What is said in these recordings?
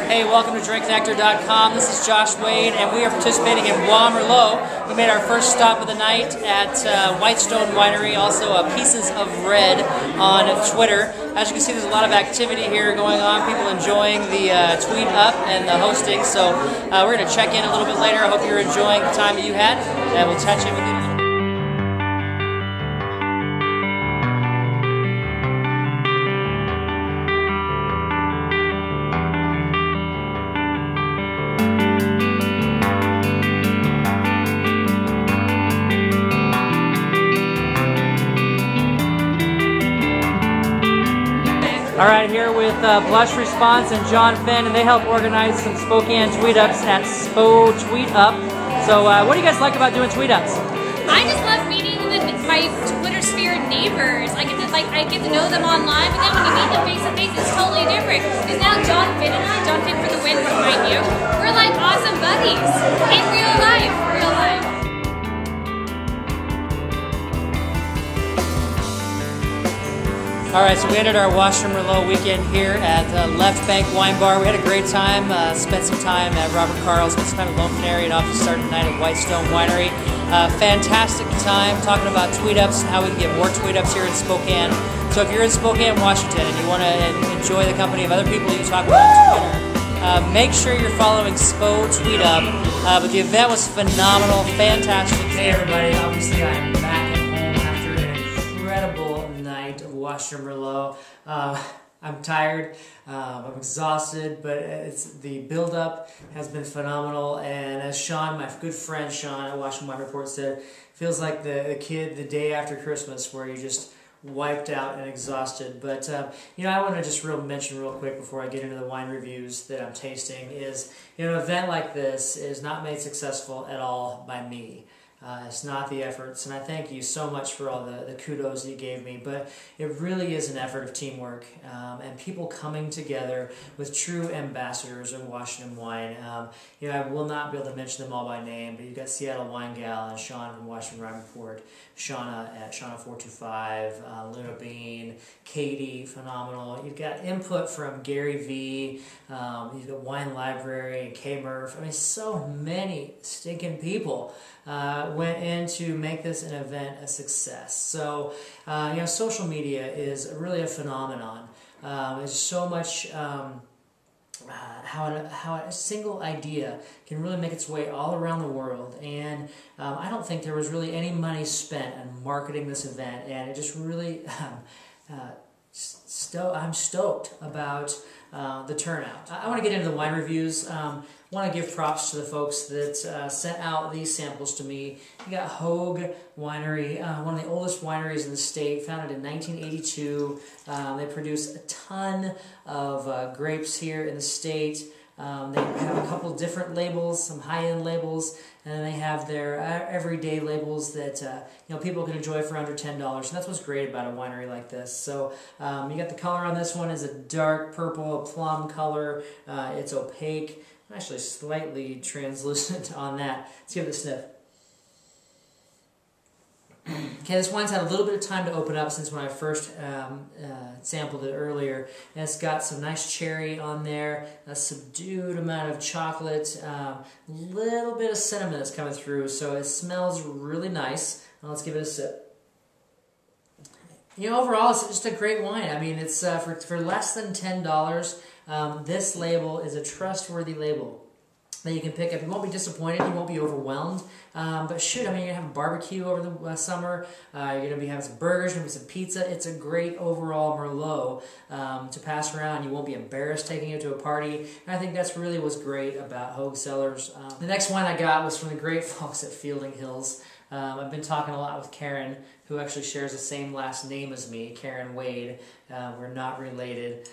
Hey, welcome to drinknectar.com. This is Josh Wade, and we are participating in WAMerlot. We made our first stop of the night at Whitestone Winery, also Pieces of Red on Twitter. As you can see, there's a lot of activity here going on, people enjoying the tweet up and the hosting, so we're going to check in a little bit later. I hope you're enjoying the time that you had, and we'll touch in with you in a little bit. All right, here with Blush Response and John Finn, and they help organize some Spokane tweet-ups at Spo Tweet Up. So what do you guys like about doing tweet-ups? I just love meeting my Twitter sphere neighbors. I get to know them online, but then when you meet them face to face, it's totally different. Because now John Finn and I, John Finn for the win, remind you, we're like awesome buddies in real life. All right, so we ended our WAMerlot weekend here at Left Bank Wine Bar. We had a great time, spent some time at Robert Carl's, spent some time at Lone Canary, and off to start the night at Whitestone Winery. Fantastic time talking about tweet-ups and how we can get more tweet-ups here in Spokane. So if you're in Spokane, Washington, and you want to enjoy the company of other people you talk about on Twitter, make sure you're following Spo Tweet Up. But the event was phenomenal, fantastic. Hey everybody, obviously I'm back at home after an incredible night of WAMerlot. I'm tired, I'm exhausted, but the build-up has been phenomenal, and as Sean, my good friend Sean at Washington Wine Report said, feels like the kid the day after Christmas where you just wiped out and exhausted. But you know, I want to just mention real quick before I get into the wine reviews that I'm tasting is, you know, an event like this is not made successful at all by me. It's not the efforts, and I thank you so much for all the kudos that you gave me, but it really is an effort of teamwork and people coming together with true ambassadors of Washington wine. You know, I will not be able to mention them all by name, but you've got Seattle Wine Gal and Sean from Washington Wine Report, Shauna at Shauna425, Luna Bean, Katie, phenomenal. You've got input from Gary V, you've got Wine Library, K Murph. I mean, so many stinking people went in to make this an event a success. So, you know, social media is really a phenomenon. There's so much how a single idea can really make its way all around the world, and I don't think there was really any money spent on marketing this event, and it just really I'm stoked about the turnout. I want to get into the wine reviews. I want to give props to the folks that sent out these samples to me. You got Hogue Winery, one of the oldest wineries in the state, founded in 1982. They produce a ton of grapes here in the state. They have a couple different labels, some high-end labels, and then they have their everyday labels that you know, people can enjoy for under $10. And that's what's great about a winery like this. So you got the color on this one is a dark purple, a plum color. It's opaque, actually slightly translucent on that. Let's give it a sniff. Okay, this wine's had a little bit of time to open up since when I first sampled it earlier. And it's got some nice cherry on there, a subdued amount of chocolate, a little bit of cinnamon that's coming through, so it smells really nice. Now let's give it a sip. You know, overall, it's just a great wine. I mean, it's for less than $10. This label is a trustworthy label that you can pick up. You won't be disappointed, you won't be overwhelmed, but shoot, I mean, you're going to have a barbecue over the summer, you're going to be having some burgers, you're going to have some pizza. It's a great overall Merlot to pass around. You won't be embarrassed taking it to a party, and I think that's really what's great about Hogue Cellars. The next wine I got was from the great folks at Fielding Hills. I've been talking a lot with Karen, who actually shares the same last name as me, Karen Wade. We're not related.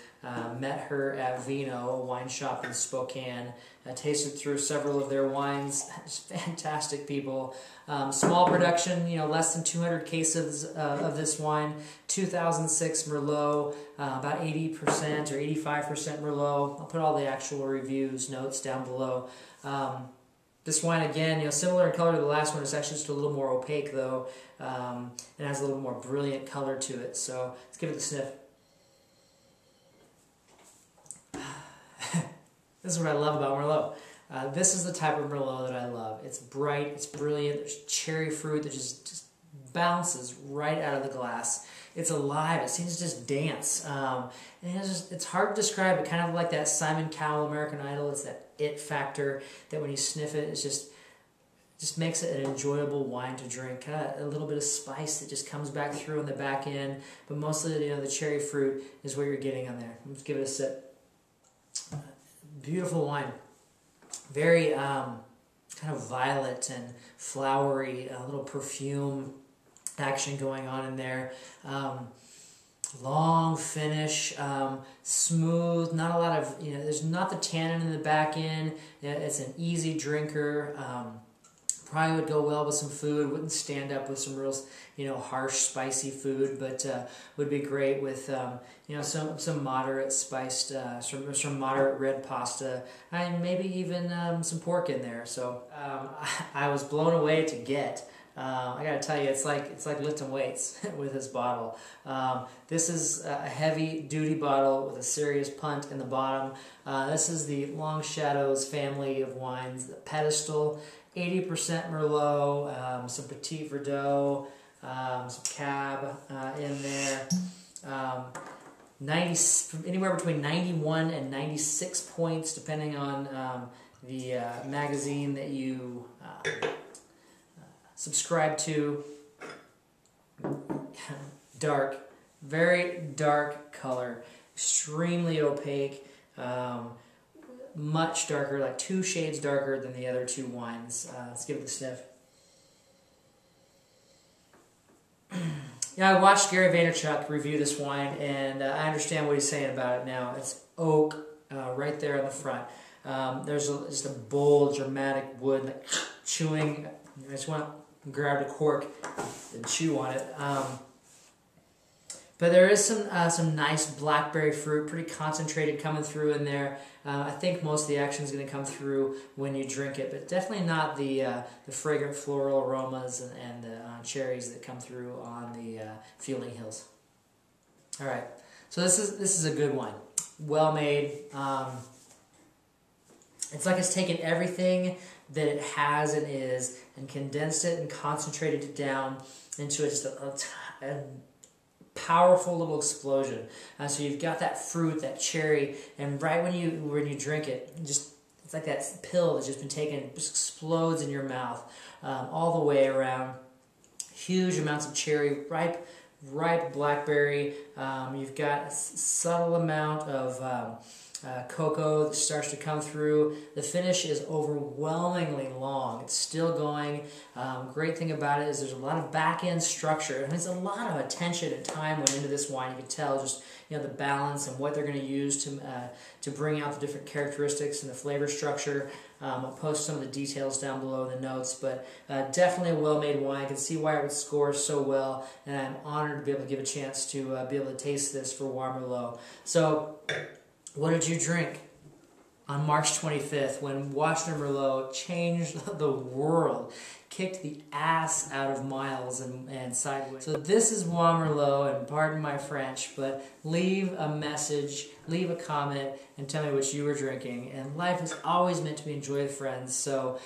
Met her at Vino, a wine shop in Spokane. Tasted through several of their wines. Just fantastic people. Small production, you know, less than 200 cases of this wine. 2006 Merlot, about 80% or 85% Merlot. I'll put all the actual reviews, notes down below. This wine, again, you know, similar in color to the last one. It's actually just a little more opaque, though. It has a little more brilliant color to it. So let's give it a sniff. This is what I love about Merlot. This is the type of Merlot that I love. It's bright, it's brilliant, there's cherry fruit that just bounces right out of the glass. It's alive, it seems to just dance. And it's hard to describe, but kind of like that Simon Cowell American Idol. It's that it factor that when you sniff it, it's just makes it an enjoyable wine to drink. Kind of a little bit of spice that just comes back through on the back end, but mostly, the cherry fruit is what you're getting on there. Let's give it a sip. Beautiful wine. Very kind of violet and flowery, a little perfume action going on in there. Long finish, smooth, not a lot of, there's not the tannin in the back end. It's an easy drinker. Probably would go well with some food. Wouldn't stand up with some real, harsh, spicy food, but would be great with, some moderate spiced, some moderate red pasta, and maybe even some pork in there. So I was blown away to get. I gotta tell you, it's like lifting weights with this bottle. This is a heavy duty bottle with a serious punt in the bottom. This is the Long Shadows family of wines. The Pedestal, 80% Merlot, some Petit Verdot, some Cab in there. Anywhere between 91 and 96 points, depending on the magazine that you subscribe to. Dark, very dark color, extremely opaque, much darker, like 2 shades darker than the other 2 wines. Let's give it a sniff. I watched Gary Vaynerchuk review this wine, and I understand what he's saying about it now. It's oak right there on the front. There's just a bold, dramatic wood, like chewing. I just want to grab a cork and chew on it. But there is some nice blackberry fruit, pretty concentrated coming through in there. I think most of the action is going to come through when you drink it, but definitely not the fragrant floral aromas and the cherries that come through on the Fielding Hills. All right, so this is a good one, well made. It's like it's taken everything that it has and is and condensed it and concentrated it down into just a powerful little explosion. So you've got that fruit, that cherry, and right when you drink it, it's like that pill that's just been taken, it just explodes in your mouth all the way around. Huge amounts of cherry, ripe blackberry. You've got a subtle amount of cocoa that starts to come through. The finish is overwhelmingly long. It's still going. Great thing about it is there's a lot of back-end structure, and there's a lot of attention and time went into this wine. You can tell just the balance and what they're going to use to bring out the different characteristics and the flavor structure. I'll post some of the details down below in the notes, but definitely a well-made wine. I can see why it would score so well, and I'm honored to be able to give a chance to be able to taste this for WAMerlot. So, what did you drink on March 25th when Washington Merlot changed the world, kicked the ass out of Miles and Sideways? So this is WAMerlot, and pardon my French, but leave a message, leave a comment, and tell me what you were drinking. And life is always meant to be enjoyed, friends, so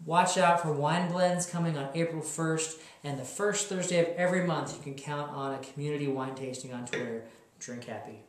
watch out for wine blends coming on April 1st, and the first Thursday of every month you can count on a community wine tasting on Twitter. Drink happy.